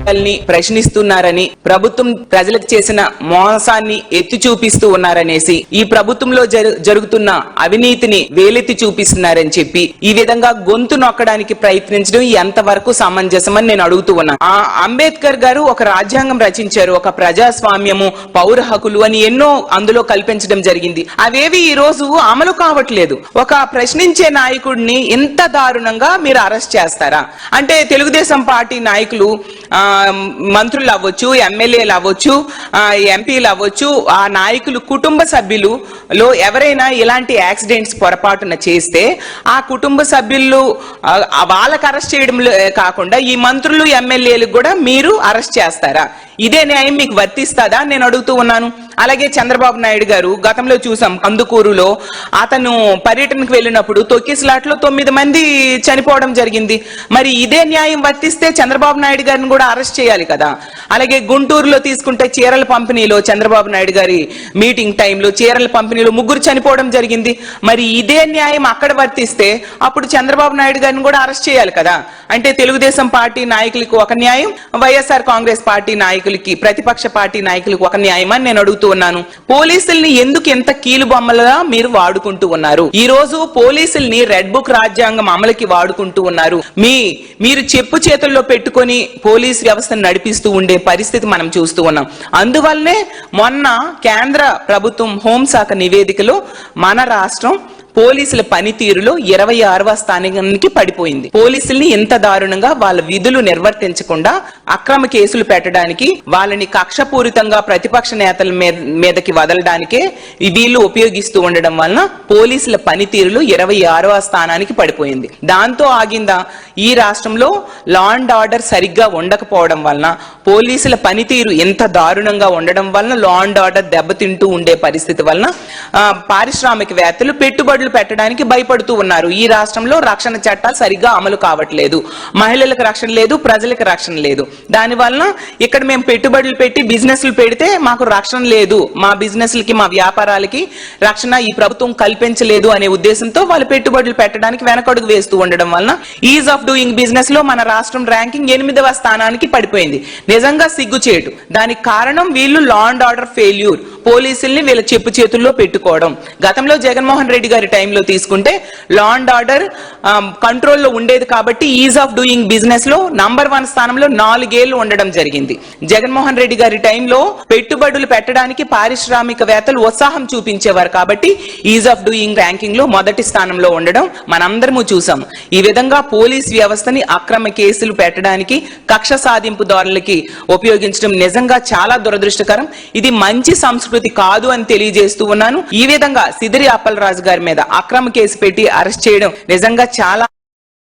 వైఫల్యాల్ని ప్రశ్నిస్తున్నారని, ప్రభుత్వం ప్రజలకు చేసిన మోసాన్ని ఎత్తి చూపిస్తూ ఉన్నారనేసి, ఈ ప్రభుత్వంలో జరుగుతున్న అవినీతిని వేలెత్తి చూపిస్తున్నారని చెప్పి ఈ విధంగా గొంతు నొక్కడానికి ప్రయత్నించడం ఎంతవరకు సమంజసమని నేను అడుగుతూ ఉన్నాను. అంబేద్కర్ గారు ఒక రాజ్యాంగం రచించారు, ఒక ప్రజాస్వామ్యము, పౌర హక్కులు అని ఎన్నో అందులో కల్పించడం జరిగింది. అవేవి ఈ రోజు అమలు కావట్లేదు. ఒక ప్రశ్నించే నాయకుడిని ఇంత దారుణంగా మీరు అరెస్ట్ చేస్తారా? అంటే తెలుగుదేశం పార్టీ నాయకులు, మంత్రులు అవ్వచ్చు, ఎమ్మెల్యేలు అవ్వచ్చు, ఎంపీలు అవ్వచ్చు, ఆ నాయకులు కుటుంబ సభ్యులలో ఎవరైనా ఇలాంటి యాక్సిడెంట్స్ పొరపాటున చేస్తే ఆ కుటుంబ సభ్యులు వాళ్ళకి అరెస్ట్ చేయడం కాకుండా ఈ మంత్రులు, ఎమ్మెల్యేలకు కూడా మీరు అరెస్ట్ చేస్తారా? ఇదే న్యాయం మీకు వర్తిస్తుందా నేను అడుగుతూ ఉన్నాను. అలాగే చంద్రబాబు నాయుడు గారు గతంలో చూసాం, కందుకూరులో అతను పర్యటనకు వెళ్ళినప్పుడు తొక్కిసలాట్లో 9 మంది చనిపోవడం జరిగింది. మరి ఇదే న్యాయం వర్తిస్తే చంద్రబాబు నాయుడు గారిని కూడా అరెస్ట్ చేయాలి కదా. అలాగే గుంటూరులో తీసుకుంటే చీరల పంపిణీలో చంద్రబాబు నాయుడు గారి మీటింగ్ టైంలో చీరల పంపిణీలో 3 చనిపోవడం జరిగింది. మరి ఇదే న్యాయం అక్కడ వర్తిస్తే అప్పుడు చంద్రబాబు నాయుడు గారిని కూడా అరెస్ట్ చేయాలి కదా. అంటే తెలుగుదేశం పార్టీ నాయకులకు ఒక న్యాయం, వైఎస్ఆర్ కాంగ్రెస్ పార్టీ నాయకులకి, ప్రతిపక్ష పార్టీ నాయకులకు ఒక న్యాయం అని నేను అడుగుతూ ఉన్నాను. పోలీసుల్ని ఎందుకు ఎంత కీలుబొమ్మలుగా మీరు వాడుకుంటూ ఉన్నారు? ఈ రోజు పోలీసుల్ని రెడ్ బుక్ రాజ్యాంగం అమలుకి వాడుకుంటూ ఉన్నారు. మీరు చెప్పు చేతుల్లో పెట్టుకొని పోలీస్ వ్యవస్థను నడిపిస్తూ ఉండే పరిస్థితి మనం చూస్తూ ఉన్నాం. అందువల్లనే మొన్న కేంద్ర ప్రభుత్వం హోంశాఖ నివేదికలో మన రాష్ట్రం పోలీసుల పనితీరులో 26వ స్థానానికి పడిపోయింది. పోలీసుల్ని ఎంత దారుణంగా వాళ్ళ విధులు నిర్వర్తించకుండా అక్రమ కేసులు పెట్టడానికి, వాళ్ళని కక్షపూరితంగా ప్రతిపక్ష నేతల మీదకి వదలడానికే వీళ్ళు ఉపయోగిస్తూ ఉండడం వలన పోలీసుల పనితీరులో 26వ స్థానానికి పడిపోయింది. దాంతో ఆగిందా? ఈ రాష్ట్రంలో లా అండ్ ఆర్డర్ సరిగ్గా ఉండకపోవడం వలన, పోలీసుల పనితీరు ఎంత దారుణంగా ఉండడం వలన లా అండ్ ఆర్డర్ దెబ్బతింటూ ఉండే పరిస్థితి వలన పారిశ్రామికవేత్తలు పెట్టుబడులు పెట్టడానికి భయపడుతూ ఉన్నారు. ఈ రాష్ట్రంలో రక్షణ చట్టాలు సరిగ్గా అమలు కావట్లేదు, మహిళలకు రక్షణ లేదు, ప్రజలకు రక్షణ లేదు. దాని వలన ఇక్కడ మేము పెట్టుబడులు పెట్టి బిజినెస్లు పెడితే మాకు రక్షణ లేదు, మా బిజినెస్లకి, మా వ్యాపారాలకి రక్షణ ఈ ప్రభుత్వం కల్పించలేదు అనే ఉద్దేశంతో వాళ్ళు పెట్టుబడులు పెట్టడానికి వెనకడుగు వేస్తూ ఉండడం వలన ఈజ్ ఆఫ్ డూయింగ్ బిజినెస్ లో మన రాష్ట్రం ర్యాంకింగ్ 8వ స్థానానికి పడిపోయింది. నిజంగా సిగ్గుచేటు. దానికి కారణం వీళ్ళు లా అండ్ ఆర్డర్ ఫెయిల్యూర్, పోలీసుల్ని వీళ్ళ చెప్పు చేతుల్లో పెట్టుకోవడం. గతంలో జగన్మోహన్ రెడ్డి గారి టైంలో తీసుకుంటే లా అండ్ ఆర్డర్ కంట్రోల్లో ఉండేది కాబట్టి ఈజ్ ఆఫ్ డూయింగ్ బిజినెస్ లో నంబర్ 1 స్థానంలో 4 ఏళ్లు ఉండడం జరిగింది. జగన్మోహన్ రెడ్డి గారి టైంలో పెట్టుబడులు పెట్టడానికి పారిశ్రామికవేత్తలు ఉత్సాహం చూపించేవారు కాబట్టి ఈజ్ ఆఫ్ డూయింగ్ ర్యాంకింగ్ లో మొదటి స్థానంలో ఉండడం మనందరము చూసాం. ఈ విధంగా పోలీస్ వ్యవస్థని అక్రమ కేసులు పెట్టడానికి, కక్ష సాధింపు దారులకి ఉపయోగించడం నిజంగా చాలా దురదృష్టకరం. ఇది మంచి సంస్కృతి కాదు అని తెలియజేస్తూ ఉన్నాను. ఈ విధంగా సిదిరి అప్పలరాజు గారి మీద అక్రమ కేసు పెట్టి అరెస్ట్ చేయడం నిజంగా చాలా